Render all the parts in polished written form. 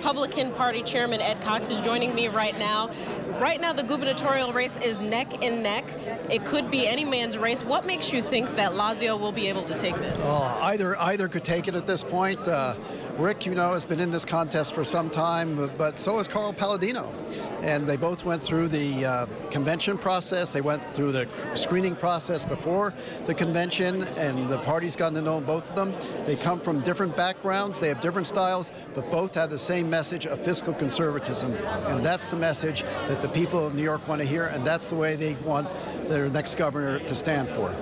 Republican Party Chairman Ed Cox is joining me right now. Right now, the gubernatorial race is neck and neck. It could be any man's race. What makes you think that Lazio will be able to take this? Either could take it at this point. Rick, has been in this contest for some time, but so has Carl Palladino. And they both went through the convention process. They went through the screening process before the convention, and the party's gotten to know both of them. They come from different backgrounds. They have different styles, but both have the same message of fiscal conservatism. And that's the message that the people of New York want to hear, and that's the way they want their next governor to stand for.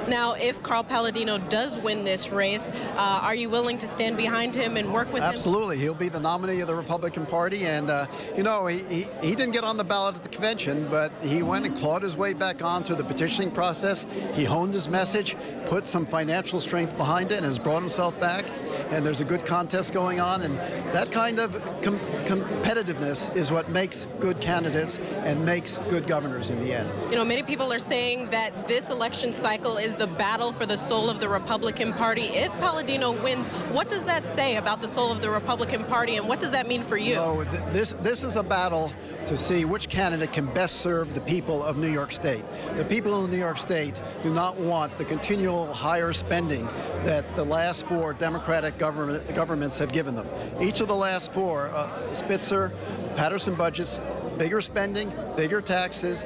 Now, if Carl Palladino does win this race, are you willing to stand behind him and work with him? Absolutely. He'll be the nominee of the Republican Party. And, he didn't get on the ballot at the convention, but he went and clawed his way back on through the petitioning process. He honed his message, put some financial strength behind it, and has brought himself back. And there's a good contest going on. And that kind of competitiveness is what makes good candidates and makes good governors in the end. Many people are saying that this election cycle is the battle for the soul of the Republican Party. If Palladino wins, what does that say about the soul of the Republican Party, and what does that mean for you? This is a battle to see which candidate can best serve the people of New York State. The people of New York State do not want the continual higher spending that the last four Democratic governments have given them. Each of the last four, Spitzer, Patterson budgets, bigger spending, bigger taxes,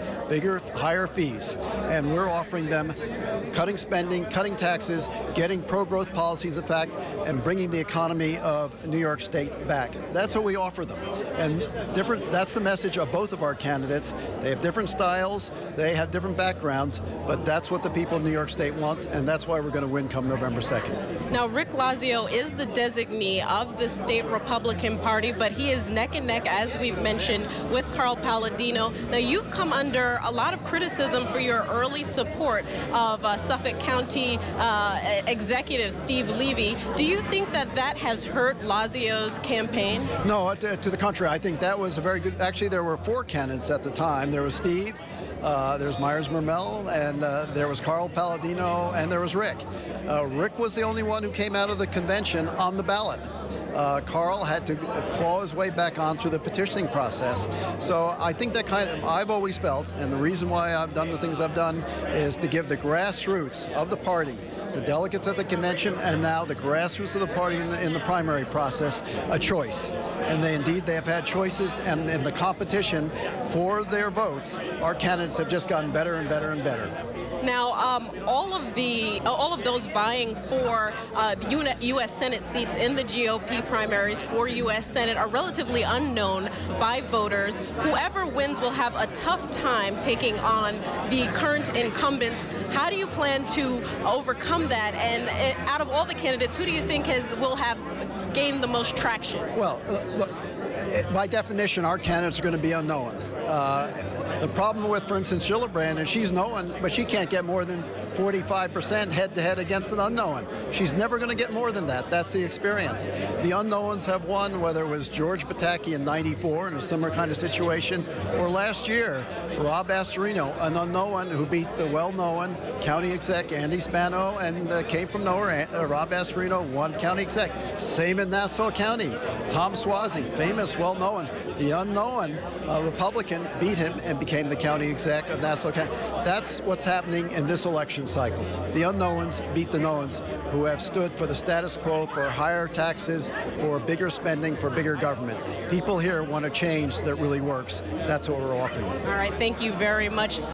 higher fees. And we're offering them cutting spending, cutting taxes, getting pro-growth policies, in fact, and bringing the economy of New York State back. That's what we offer them. And that's the message of both of our candidates. They have different styles, they have different backgrounds, but that's what the people of New York State want, and that's why we're going to win come November 2nd. Now, Rick Lazio is the designee of the state Republican Party, but he is neck and neck, as we've mentioned, with Carl Palladino. Now, you've come under a lot of criticism for your early support of Suffolk County Executive Steve Levy. Do you think that has hurt Lazio's campaign? No, to the contrary. I think that was a very good. Actually, there were four candidates at the time. There was Steve, there's Myers Mermel, and there was Carl Palladino, and there was Rick. Rick was the only one who came out of the convention on the ballot. Carl had to claw his way back on through the petitioning process. So I think that I've always felt, and the reason why I've done the things I've done is to give the grassroots of the party, the delegates at the convention, and now the grassroots of the party in the primary process, a choice. And they have had choices, and in the competition for their votes, our candidates have just gotten better and better and better. Now, all of those vying for U.S. Senate seats in the GOP primaries for U.S. Senate are relatively unknown by voters. Whoever wins will have a tough time taking on the current incumbents. How do you plan to overcome that? And out of all the candidates, who do you think will have gained the most traction? Well, look, by definition, our candidates are going to be unknown. The problem with, for instance, Gillibrand, and she's known, but she can't get more than 45% head-to-head against an unknown. She's never going to get more than that. That's the experience. The unknowns have won, whether it was George Pataki in '94 in a similar kind of situation, or last year, Rob Astorino, an unknown who beat the well-known county exec Andy Spano, and came from nowhere. Rob Astorino won county exec. Same in Nassau County. Tom Suozzi, famous, well-known. The unknown Republican beat him and became the county exec of Nassau County. That's what's happening in this election cycle. The unknowns beat the knowns, who have stood for the status quo, for higher taxes, for bigger spending, for bigger government. People here want a change that really works. That's what we're offering. All right, thank you very much.